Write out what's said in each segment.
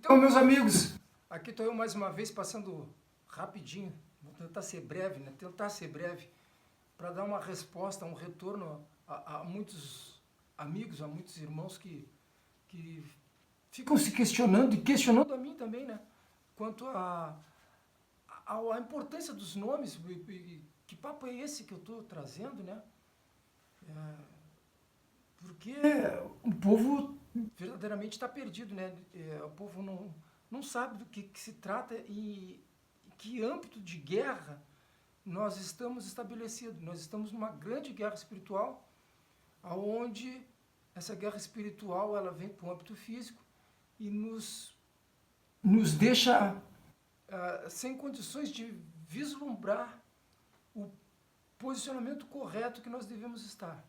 Então, meus amigos, aqui estou eu mais uma vez passando rapidinho, vou tentar ser breve, né? Tentar ser breve, para dar uma resposta, um retorno a muitos amigos, a muitos irmãos que ficam se questionando e questionando a mim também, né? Quanto a importância dos nomes, que papo é esse que eu estou trazendo, né? Porque o povo verdadeiramente está perdido, né? O povo não sabe do que se trata e que âmbito de guerra nós estamos estabelecidos. Nós estamos numa grande guerra espiritual, aonde essa guerra espiritual ela vem para o âmbito físico e nos deixa sem condições de vislumbrar o posicionamento correto que nós devemos estar.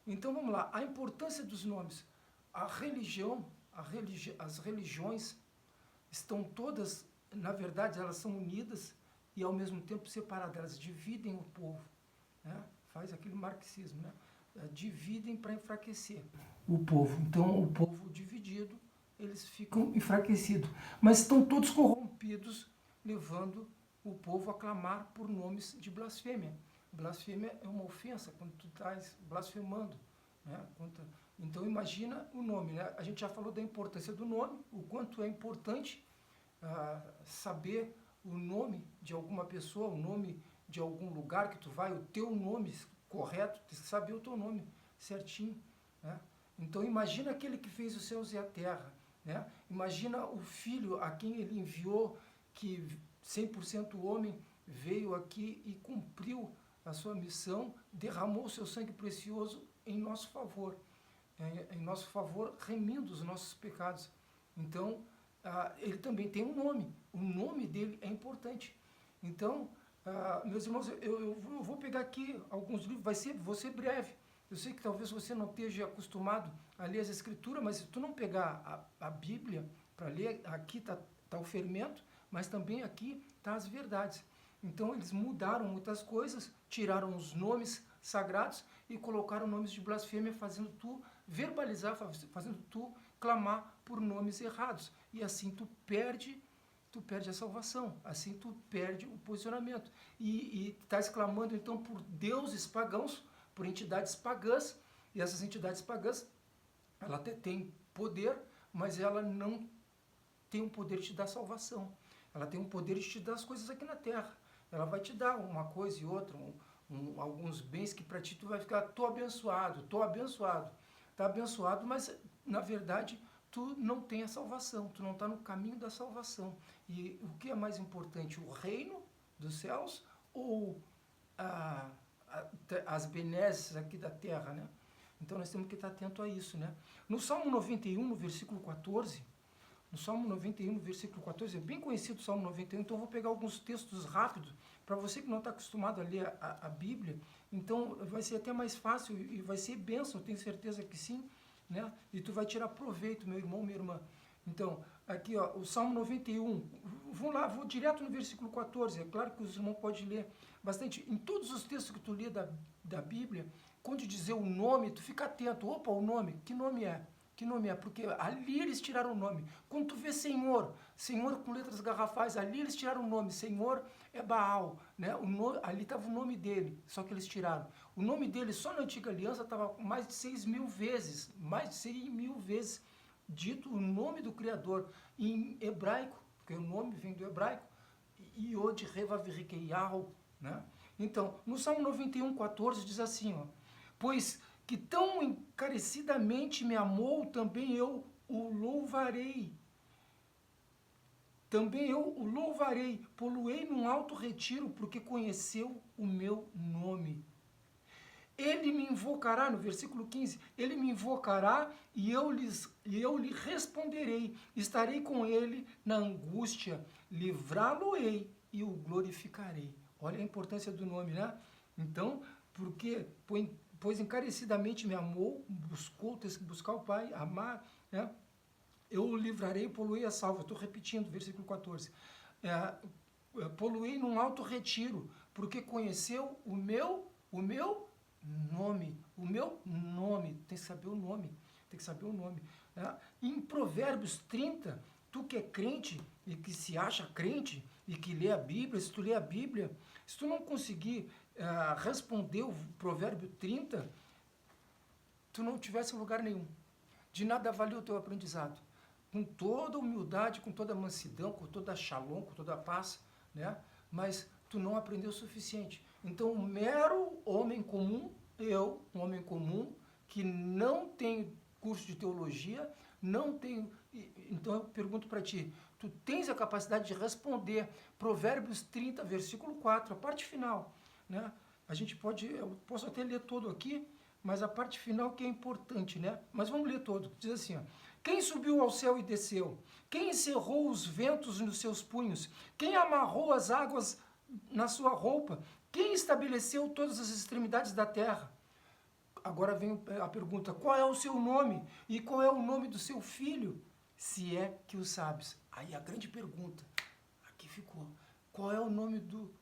Então vamos lá, a importância dos nomes. As religiões estão todas, na verdade, elas são unidas e ao mesmo tempo separadas, elas dividem o povo, né? Faz aquele marxismo, né? Dividem para enfraquecer o povo. Então, o povo dividido, eles ficam enfraquecidos. Mas estão todos corrompidos, levando o povo a clamar por nomes de blasfêmia. Blasfêmia é uma ofensa, quando tu estás blasfemando, né? Então imagina o nome, né? A gente já falou da importância do nome, o quanto é importante saber o nome de alguma pessoa, o nome de algum lugar que tu vai, o teu nome correto, tem que saber o teu nome certinho, né? Então imagina aquele que fez os céus e a terra, né? Imagina o filho a quem ele enviou, que 100% homem veio aqui e cumpriu a sua missão, derramou o seu sangue precioso em nosso favor, remindo os nossos pecados. Então, ele também tem um nome, o nome dele é importante. Então, meus irmãos, eu vou pegar aqui alguns livros, vou ser breve. Eu sei que talvez você não esteja acostumado a ler as escrituras, mas se tu não pegar a Bíblia para ler, aqui está o fermento, mas também aqui está as verdades. Então eles mudaram muitas coisas, tiraram os nomes sagrados e colocaram nomes de blasfêmia, fazendo tu verbalizar, fazendo tu clamar por nomes errados. E assim tu perde a salvação, assim tu perde o posicionamento. E estás clamando então por deuses pagãos, por entidades pagãs, e essas entidades pagãs, ela até tem poder, mas ela não tem o poder de te dar salvação. Ela tem o poder de te dar as coisas aqui na terra. Ela vai te dar uma coisa e outra, alguns bens que para ti tu vai ficar, tô abençoado, tá abençoado, mas na verdade tu não tem a salvação, tu não está no caminho da salvação. E o que é mais importante, o reino dos céus ou as benesses aqui da terra, né? Então nós temos que estar atento a isso, né? No Salmo 91, no versículo 14, no Salmo 91, no versículo 14, é bem conhecido o Salmo 91, então eu vou pegar alguns textos rápidos, para você que não está acostumado a ler a Bíblia, então vai ser até mais fácil e vai ser bênção, eu tenho certeza que sim, né? E tu vai tirar proveito, meu irmão, minha irmã. Então, aqui, ó, o Salmo 91, vou direto no versículo 14, é claro que os irmãos podem ler bastante. Em todos os textos que tu lê da Bíblia, quando dizer o nome, tu fica atento, opa, o nome, que nome é? Que nome é? Porque ali eles tiraram o nome. Quando tu vê Senhor, Senhor com letras garrafais, ali eles tiraram o nome. Senhor é Baal, né? Ali estava o nome dele, só que eles tiraram. O nome dele só na Antiga Aliança estava mais de 6.000 vezes, dito o nome do Criador em hebraico, porque o nome vem do hebraico, Yod Revav-Rikeiyahu, né? Então, no Salmo 91, 14 diz assim, ó, pois que tão encarecidamente me amou, também eu o louvarei. Também eu o louvarei, poluei num alto retiro, porque conheceu o meu nome. Ele me invocará, no versículo 15, ele me invocará e eu lhe responderei. Estarei com ele na angústia, livrá-lo-ei e o glorificarei. Olha a importância do nome, né? Então, porque pois encarecidamente me amou, buscou, tem que buscar o Pai, amar, né? Eu o livrarei, poluei a salva. Estou repetindo, versículo 14. Poluei num alto retiro, porque conheceu o meu nome. O meu nome. Tem que saber o nome. Tem que saber o nome. Em Provérbios 30, Tu que é crente e que se acha crente e que lê a Bíblia, se tu lê a Bíblia, se tu não conseguir responder o provérbio 30, tu não tivesse lugar nenhum. De nada valeu o teu aprendizado. Com toda humildade, com toda mansidão, com toda shalom, com toda paz, né? Mas tu não aprendeu o suficiente. Então, um mero homem comum, eu, um homem comum, que não tenho curso de teologia, não tenho... Então, eu pergunto para ti, tu tens a capacidade de responder Provérbios 30, versículo 4, a parte final, né? A gente pode, eu posso até ler todo aqui, mas a parte final que é importante, né? Mas vamos ler todo. Diz assim, ó: quem subiu ao céu e desceu? Quem encerrou os ventos nos seus punhos? Quem amarrou as águas na sua roupa? Quem estabeleceu todas as extremidades da terra? Agora vem a pergunta, qual é o seu nome? E qual é o nome do seu filho? Se é que o sabes. Aí a grande pergunta, aqui ficou, qual é o nome do...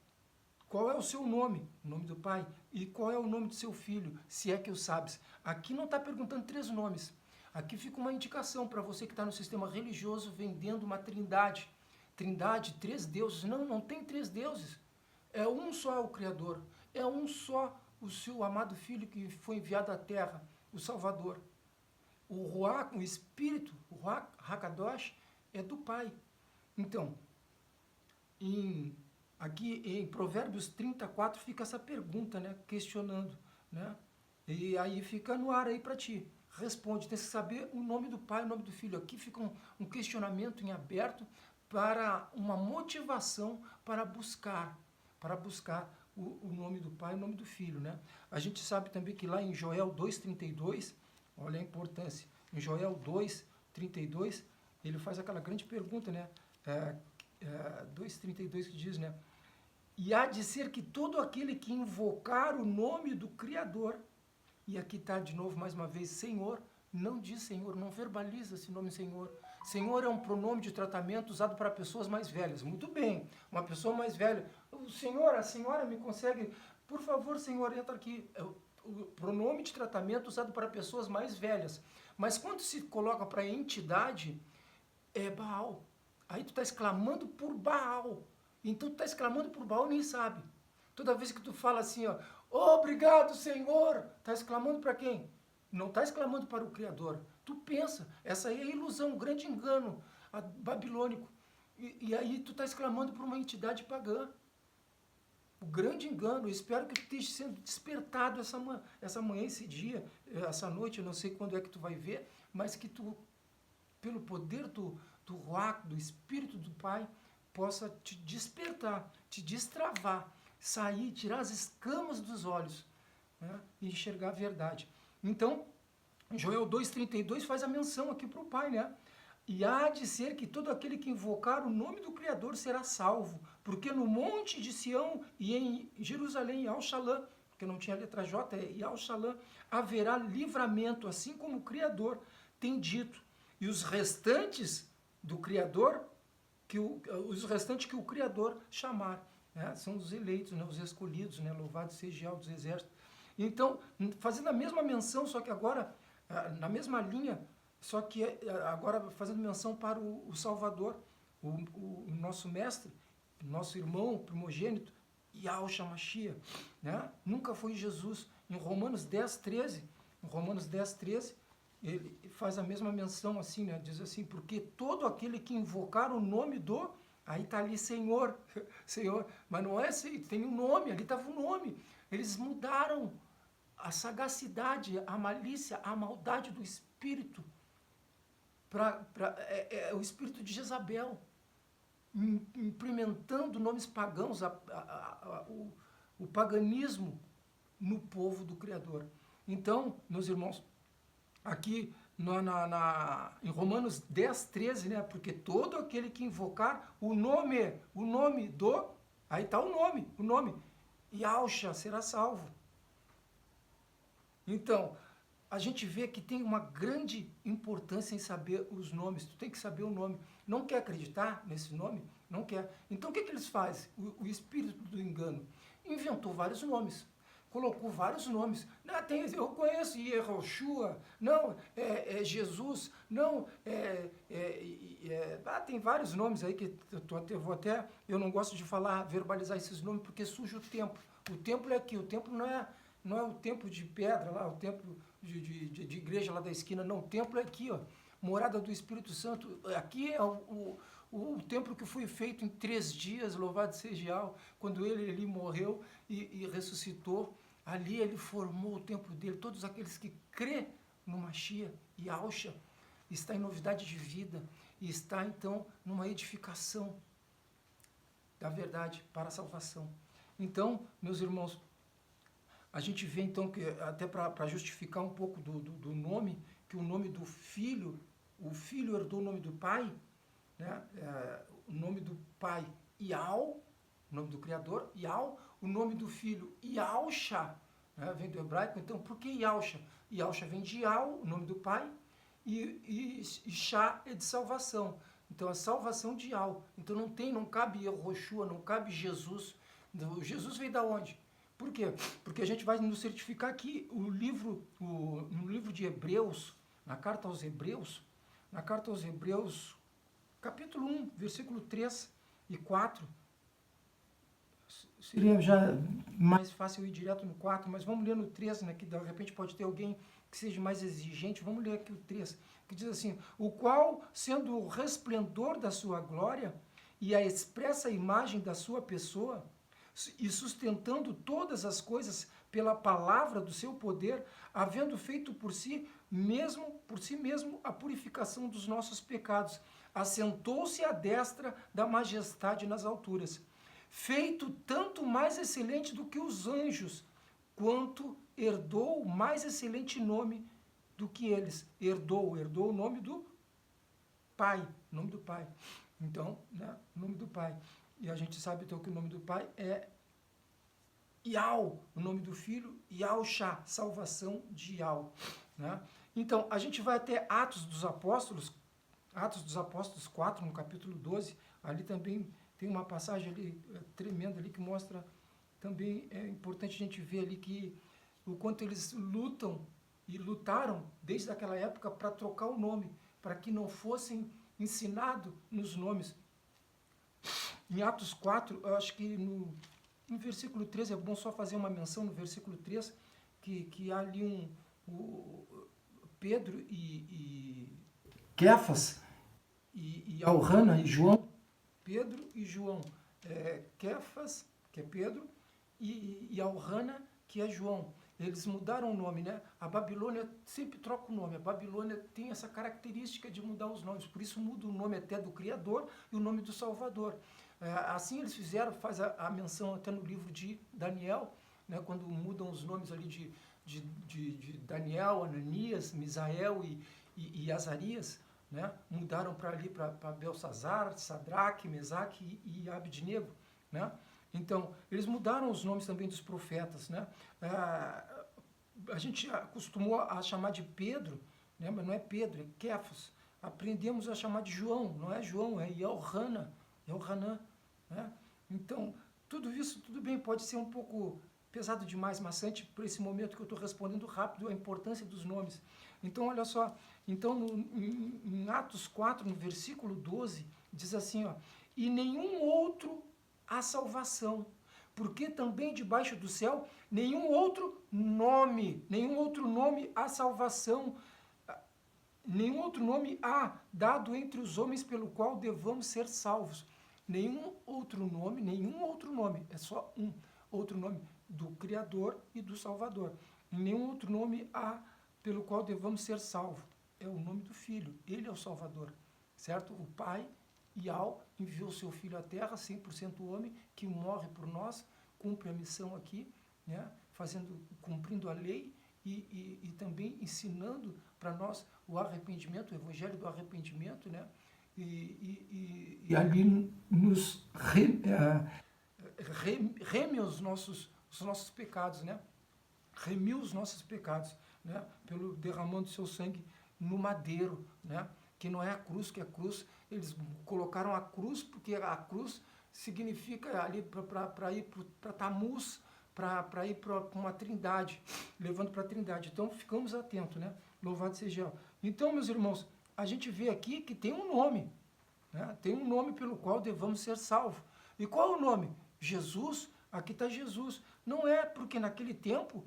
Qual é o seu nome? O nome do pai. E qual é o nome do seu filho? Se é que o sabes. Aqui não está perguntando 3 nomes. Aqui fica uma indicação para você que está no sistema religioso vendendo uma trindade. Trindade, 3 deuses. Não, não tem 3 deuses. É um só o Criador. É um só o seu amado Filho que foi enviado à Terra, o Salvador. O Ruach, o Espírito, o Ruach HaKadosh, é do Pai. Então, aqui em Provérbios 34 fica essa pergunta, né, questionando, né? E aí fica no ar aí para ti. Responde, tem que saber o nome do pai, o nome do filho. Aqui fica um questionamento em aberto para uma motivação para buscar o nome do pai e o nome do filho, né? A gente sabe também que lá em Joel 2,32, olha a importância, em Joel 2,32, ele faz aquela grande pergunta, né? 2,32 que diz, né? E há de ser que todo aquele que invocar o nome do Criador, e aqui está de novo mais uma vez, Senhor, não diz Senhor, não verbaliza esse nome Senhor. Senhor é um pronome de tratamento usado para pessoas mais velhas. Muito bem, uma pessoa mais velha. O senhor, a senhora me consegue... Por favor, senhor, entra aqui. É o pronome de tratamento usado para pessoas mais velhas. Mas quando se coloca para entidade, é Baal. Aí tu está exclamando por Baal. Então tu está exclamando por Baal e nem sabe. Toda vez que tu fala assim, ó, obrigado, Senhor, está exclamando para quem? Não está exclamando para o Criador. Tu pensa, essa aí é a ilusão, um grande engano babilônico. E aí tu está exclamando para uma entidade pagã. O grande engano, eu espero que tu esteja sendo despertado essa manhã, esse dia, essa noite, eu não sei quando é que tu vai ver, mas que tu, pelo poder do Ruach, do Espírito do Pai, possa te despertar, te destravar, sair, tirar as escamas dos olhos, né, e enxergar a verdade. Então, Joel 2,32 faz a menção aqui para o Pai, né? E há de ser que todo aquele que invocar o nome do Criador será salvo, porque no monte de Sião e em Jerusalém, em Al-Shalã, porque não tinha letra J, é Al-Shalã, haverá livramento, assim como o Criador tem dito. E os restantes do Criador, os restantes que o Criador chamar, né? São os eleitos, né? Os escolhidos, né? Louvado seja Jeová dos exércitos. Então, fazendo a mesma menção, só que agora, na mesma linha, só que agora fazendo menção para o Salvador, o nosso mestre, nosso irmão primogênito, Yahushua Mashiach, né? Nunca foi Jesus. Em Romanos 10,13, ele faz a mesma menção assim, né? Diz assim, porque todo aquele que invocar o nome do... Aí está ali Senhor, Senhor, mas não é assim, tem um nome, ali estava o nome. Eles mudaram a sagacidade, a malícia, a maldade do espírito, o espírito de Jezabel, implementando nomes pagãos, o paganismo no povo do Criador. Então, meus irmãos, aqui em Romanos 10,13, né? Porque todo aquele que invocar o nome do... Aí está o nome. Yahushua será salvo. Então, a gente vê que tem uma grande importância em saber os nomes. Tu tem que saber o nome. Não quer acreditar nesse nome? Não quer. Então, o que eles fazem? O espírito do engano inventou vários nomes. colocou vários nomes. Não, eu conheço Yehoshua, não, é Jesus, não, tem vários nomes aí que eu não gosto de falar, verbalizar esses nomes, porque suja o templo. O templo é aqui, o templo não é o templo de pedra lá, o templo de igreja lá da esquina, não, o templo é aqui, ó, morada do Espírito Santo. Aqui é o templo que foi feito em 3 dias, louvado seja Yahweh, quando ele morreu e ressuscitou. Ali ele formou o templo dele. Todos aqueles que crê no Mashiach e Yahushua está em novidade de vida e está então numa edificação da verdade para a salvação. Então, meus irmãos, a gente vê então que até para justificar um pouco do nome, que o nome do filho, o filho herdou o nome do pai, né? O nome do pai, Ial, o nome do Criador, Ial, o nome do filho, Yahushua, né? Vem do hebraico. Então, por que Yahushua? Yahushua vem de Ial, o nome do pai, e Shá é de salvação. Então, a salvação de Ial. Então, não cabe Yehoshua, não cabe Jesus. Jesus veio da onde? Por quê? Porque a gente vai nos certificar que no livro de Hebreus, na carta aos Hebreus, capítulo 1, versículo 3 e 4, seria já mais fácil ir direto no 4, mas vamos ler no 3, né, que de repente pode ter alguém que seja mais exigente. Vamos ler aqui o 3, que diz assim: o qual, sendo o resplendor da sua glória e a expressa imagem da sua pessoa, e sustentando todas as coisas pela palavra do seu poder, havendo feito por si mesmo a purificação dos nossos pecados, assentou-se à destra da majestade nas alturas, feito tanto mais excelente do que os anjos, quanto herdou o mais excelente nome do que eles. Herdou o nome do Pai, Então, né, o nome do Pai. E a gente sabe então que o nome do Pai é Yahweh, o nome do Filho, Yahushua, salvação de Yahweh, né? Então, a gente vai até Atos dos Apóstolos 4, no capítulo 12, ali também tem uma passagem ali tremenda ali que mostra também, é importante a gente ver ali que o quanto eles lutaram desde aquela época para trocar o nome, para que não fossem ensinados nos nomes. Em Atos 4, eu acho que no versículo 3, é bom só fazer uma menção no versículo 3, que há ali Pedro e Kefas, e Alrana e João, Pedro e João, Kefas, que é Pedro, e Alrana, que é João. Eles mudaram o nome, né? A Babilônia sempre troca o nome. A Babilônia tem essa característica de mudar os nomes. Por isso muda o nome até do Criador e o nome do Salvador. Assim eles faz a menção até no livro de Daniel, né? Quando mudam os nomes ali de Daniel, Ananias, Misael e Azarias, né? Mudaram para Belsazar, Sadraque, Mesaque e Abednego, né? Então, eles mudaram os nomes também dos profetas, né? A gente acostumou a chamar de Pedro, né? Mas não é Pedro, é Kefas. Aprendemos a chamar de João, não é João, é Elhanan, né? Então, tudo isso, tudo bem, pode ser um pouco pesado demais, maçante, por esse momento que eu estou respondendo rápido, a importância dos nomes. Então, olha só, então em Atos 4, no versículo 12, diz assim, ó: e nenhum outro a salvação, porque também debaixo do céu nenhum outro nome há salvação, nenhum outro nome há dado entre os homens pelo qual devamos ser salvos. Nenhum outro nome, é só um outro nome, do Criador e do Salvador. Nenhum outro nome há pelo qual devamos ser salvos. É o nome do Filho, ele é o Salvador, certo? O Pai, Yahweh, enviou seu Filho à Terra, 100% homem, que morre por nós, cumpre a missão aqui, né? Cumprindo a lei e também ensinando para nós o arrependimento, o evangelho do arrependimento, né? E ali nos reme os nossos pecados, né? Remiu os nossos pecados, né? Pelo derramando seu sangue no madeiro, né? Que não é a cruz, que a cruz, eles colocaram a cruz porque a cruz significa ali para ir para Tamuz, para ir para uma trindade, levando para a trindade. Então, ficamos atentos, né? Louvado seja Ele. Então, meus irmãos, a gente vê aqui que tem um nome, né? Tem um nome pelo qual devemos ser salvos. E qual é o nome? Jesus. Aqui está Jesus. Não é porque naquele tempo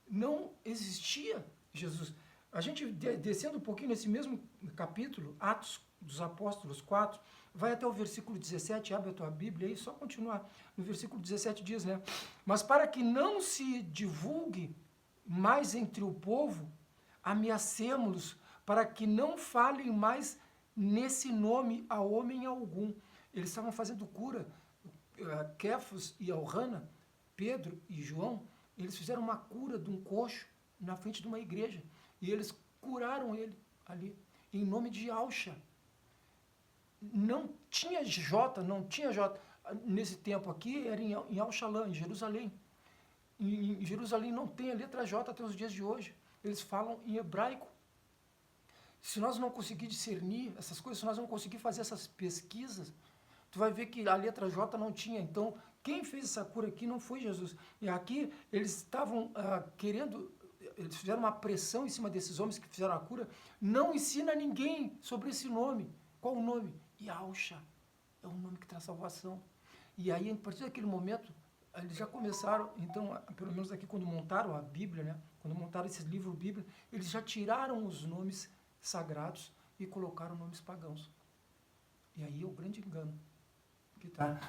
não existia Jesus. A gente, descendo um pouquinho nesse mesmo capítulo, Atos dos Apóstolos 4, vai até o versículo 17, abre a tua Bíblia aí, só continuar. No versículo 17 diz, né? Mas para que não se divulgue mais entre o povo, ameacemo-los, para que não falem mais nesse nome a homem algum. Eles estavam fazendo cura, Quefas e Alrana, Pedro e João, eles fizeram uma cura de um coxo na frente de uma igreja. E eles curaram ele ali, em nome de Yahshua. Não tinha J, nesse tempo aqui, era em Al-Shalom, em Jerusalém. Em Jerusalém não tem a letra J até os dias de hoje. Eles falam em hebraico. Se nós não conseguir discernir essas coisas, se nós não conseguir fazer essas pesquisas, tu vai ver que a letra J não tinha. Então, quem fez essa cura aqui não foi Jesus. E aqui eles estavam querendo, eles fizeram uma pressão em cima desses homens que fizeram a cura. Não ensina ninguém sobre esse nome. Qual o nome? Yahshua. É o nome que traz salvação. E aí, a partir daquele momento, eles já começaram, então, pelo menos aqui quando montaram a Bíblia, né? Quando montaram esses livros Bíblia, eles já tiraram os nomes sagrados e colocaram nomes pagãos. E aí é o grande engano.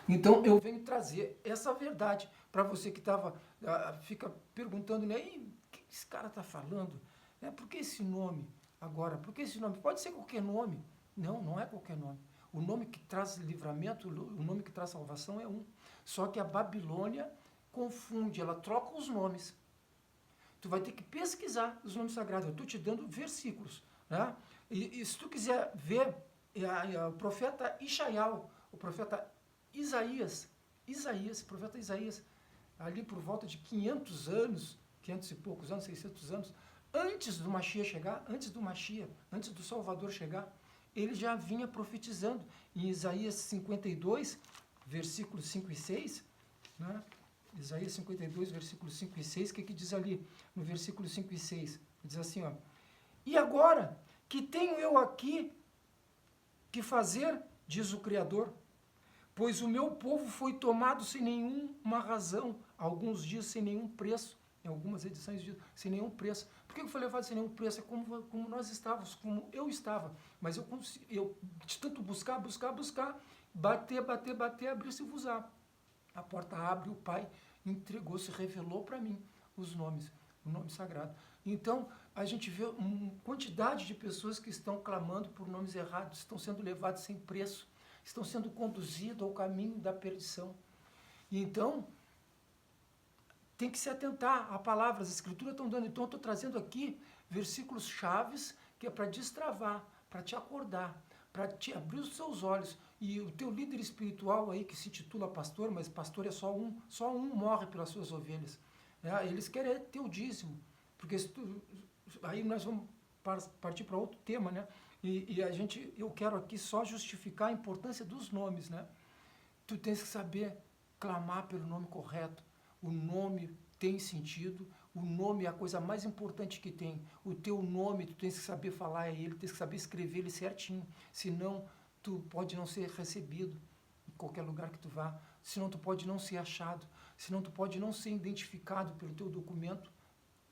Então, eu venho trazer essa verdade para você que fica perguntando, né? E o que esse cara está falando? Por que esse nome agora? Por que esse nome? Pode ser qualquer nome. Não, não é qualquer nome. O nome que traz livramento, o nome que traz salvação é um. Só que a Babilônia confunde, ela troca os nomes. Tu vai ter que pesquisar os nomes sagrados. Eu estou te dando versículos. Né? E se tu quiser ver o profeta Ishaial, o profeta Isaías, o profeta Isaías, ali por volta de 500 anos, 500 e poucos anos, 600 anos, antes do Mashiach chegar, antes do Salvador chegar, ele já vinha profetizando. Em Isaías 52, versículos 5 e 6, né? Isaías 52, versículos 5 e 6, o que diz ali no versículo 5 e 6? Diz assim, ó, e agora, que tenho eu aqui que fazer, diz o Criador, pois o meu povo foi tomado sem nenhuma razão, alguns dias sem nenhum preço, em algumas edições diz sem nenhum preço. Por que eu fui levado sem nenhum preço? É como nós estávamos, como eu estava. Mas eu de tanto buscar, bater, abrir-se-vos-á. A porta abre, o Pai entregou, se revelou para mim os nomes, o nome sagrado. Então, a gente vê uma quantidade de pessoas que estão clamando por nomes errados, estão sendo levados sem preço, estão sendo conduzidos ao caminho da perdição. E então, tem que se atentar a palavras, as escrituras estão dando. Então, eu estou trazendo aqui versículos chaves, que é para destravar, para te acordar, para te abrir os seus olhos. E o teu líder espiritual aí, que se titula pastor, mas pastor é só um morre pelas suas ovelhas. Né? Eles querem ter o dízimo, porque aí nós vamos partir para outro tema, né? Eu quero aqui só justificar a importância dos nomes, né? Tu tens que saber clamar pelo nome correto. O nome tem sentido, o nome é a coisa mais importante que tem. O teu nome, tu tens que saber falar ele, tens que saber escrever ele certinho, senão tu pode não ser recebido em qualquer lugar que tu vá, senão tu pode não ser achado, senão tu pode não ser identificado pelo teu documento.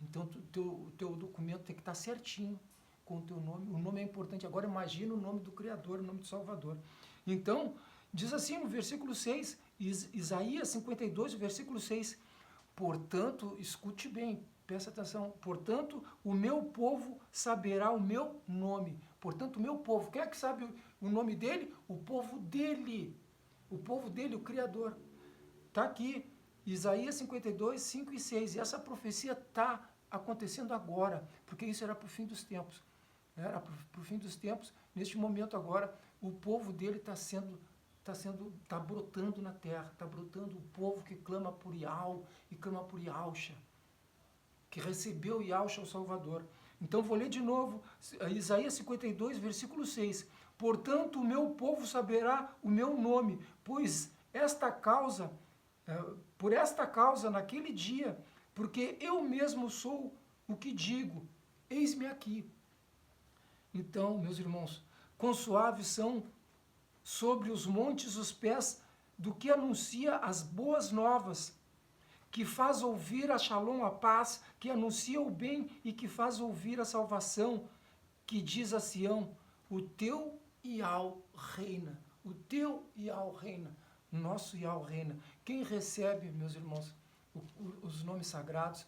Então, o teu documento tem que estar certinho com o teu nome. O nome é importante. Agora, imagina o nome do Criador, o nome do Salvador. Então, diz assim no versículo 6, Isaías 52, versículo 6, portanto, escute bem, presta atenção, portanto, o meu povo saberá o meu nome. Portanto, o meu povo, quem é que sabe o nome dele? O povo dele, o Criador. Está aqui, Isaías 52, 5 e 6, e essa profecia está acontecendo agora, porque isso era para o fim dos tempos. Era para o fim dos tempos, neste momento agora, o povo dele está brotando na terra, está brotando o povo que clama por Yahweh e clama por Yahshua, que recebeu Yahshua o Salvador. Então vou ler de novo, Isaías 52, versículo 6. Portanto, o meu povo saberá o meu nome, pois esta causa por esta causa, naquele dia, porque eu mesmo sou o que digo, eis-me aqui. Então, meus irmãos, quão suaves são sobre os montes os pés do que anuncia as boas novas, que faz ouvir a Shalom, a paz, que anuncia o bem e que faz ouvir a salvação, que diz a Sião, o teu Iau reina, o teu Iau reina, nosso Iau reina. Quem recebe, meus irmãos, os nomes sagrados,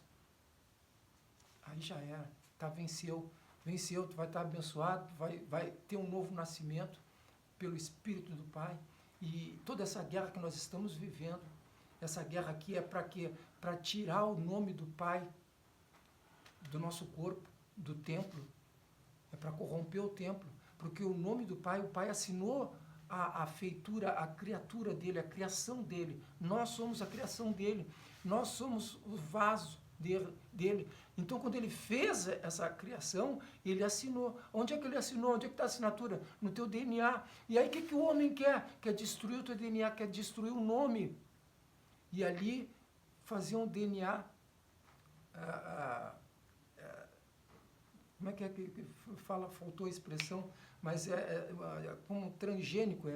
aí já era, tá, venceu, tu vai estar abençoado, vai ter um novo nascimento pelo Espírito do Pai. E toda essa guerra que nós estamos vivendo, essa guerra aqui é para quê? Para tirar o nome do Pai do nosso corpo, do templo, é para corromper o templo, porque o nome do Pai, o Pai assinou a feitura, a criatura dele, a criação dele. Nós somos a criação dele, nós somos o vaso dele. Então, quando ele fez essa criação, ele assinou. Onde é que ele assinou? Onde é que está a assinatura? No teu DNA. E aí, o que o homem quer? Quer destruir o teu DNA, quer destruir o nome. E ali, fazer um DNA... como é que fala? Faltou a expressão, mas como transgênico,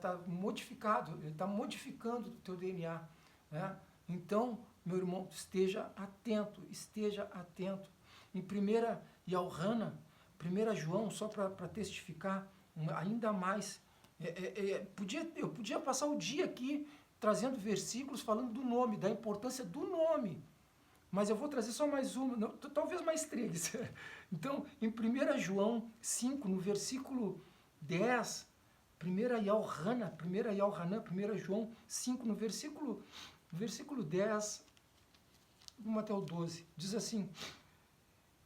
tá modificado, ele está modificando o teu DNA. Né? Então, meu irmão, esteja atento. Em 1 Yaohana, 1 João, só para testificar ainda mais, eu podia passar o dia aqui trazendo versículos falando do nome, da importância do nome, mas eu vou trazer só mais uma, não, talvez mais 3. Então, em 1 João 5, no versículo 10, 1 Yaohana, 1 João 5, no versículo 10, vamos até o 12, diz assim,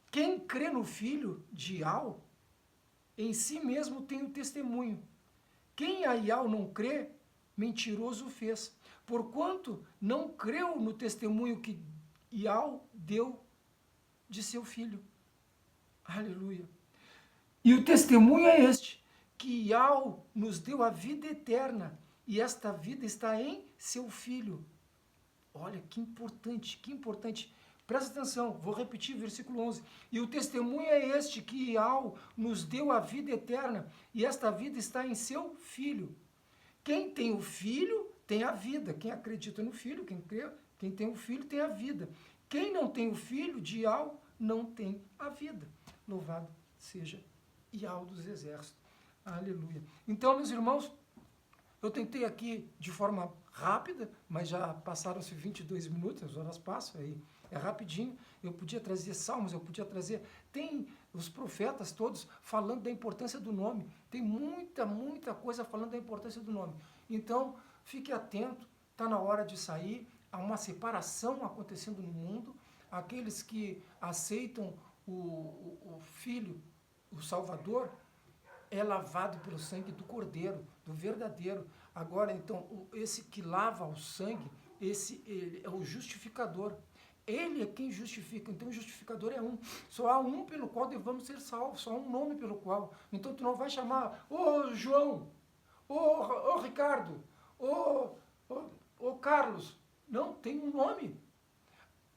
quem crê no Filho de Iau, em si mesmo tem o testemunho. Quem a Iau não crê, mentiroso fez, porquanto não creu no testemunho que Iau deu de seu filho. Aleluia. E o testemunho é este, que Iau nos deu a vida eterna, e esta vida está em seu Filho. Olha, que importante, que importante. Presta atenção, vou repetir o versículo 11. E o testemunho é este, que Iau nos deu a vida eterna, e esta vida está em seu Filho. Quem tem o Filho, tem a vida. Quem acredita no Filho, quem tem o Filho, tem a vida. Quem não tem o Filho de Iau, não tem a vida. Louvado seja Iau dos exércitos. Aleluia. Então, meus irmãos, eu tentei aqui de forma rápida, mas já passaram-se 22 minutos, as horas passam, aí é rapidinho. Eu podia trazer salmos, eu podia trazer... Tem os profetas todos falando da importância do nome. Tem muita coisa falando da importância do nome. Então, fique atento, está na hora de sair. Há uma separação acontecendo no mundo. Aqueles que aceitam o Filho, o Salvador, é lavado pelo sangue do Cordeiro, do verdadeiro. Agora, então, esse que lava o sangue, ele é o justificador. Ele é quem justifica. Então, o justificador é um. Só há um pelo qual devemos ser salvos. Só há um nome pelo qual. Então, tu não vai chamar, ô João, ô Ricardo, ô Carlos. Não, tem um nome.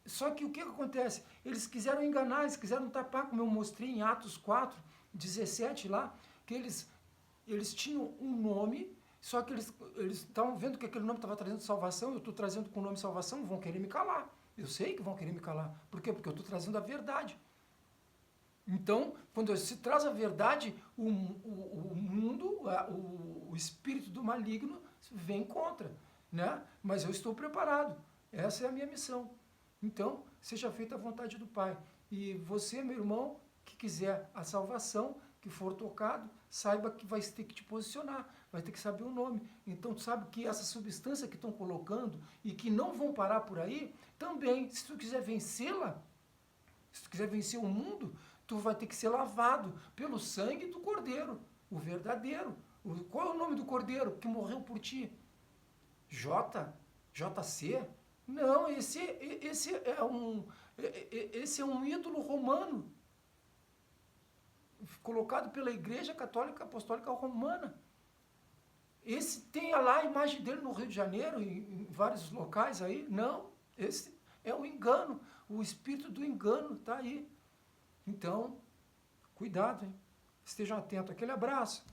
Só que o que acontece? Eles quiseram enganar, eles quiseram tapar, como eu mostrei em Atos 4, 17 lá, que eles tinham um nome, só que eles estavam vendo que aquele nome estava trazendo salvação, eu estou trazendo com o nome salvação, vão querer me calar. Eu sei que vão querer me calar. Por quê? Porque eu estou trazendo a verdade. Então, quando se traz a verdade, o mundo, o espírito do maligno vem contra, né? Mas eu estou preparado. Essa é a minha missão. Então, seja feita a vontade do Pai. E você, meu irmão, que quiser a salvação, que for tocado, saiba que vai ter que te posicionar, vai ter que saber o nome. Então, tu sabe que essa substância que estão colocando e que não vão parar por aí, também, se tu quiser vencê-la, se tu quiser vencer o mundo, tu vai ter que ser lavado pelo sangue do Cordeiro, o verdadeiro. Qual é o nome do Cordeiro que morreu por ti? JC? Não, esse é um ídolo romano, colocado pela Igreja Católica Apostólica Romana. Esse tem lá a imagem dele no Rio de Janeiro, em vários locais aí. Não, esse é o engano, o espírito do engano está aí. Então, cuidado, hein? Estejam atentos. Aquele abraço.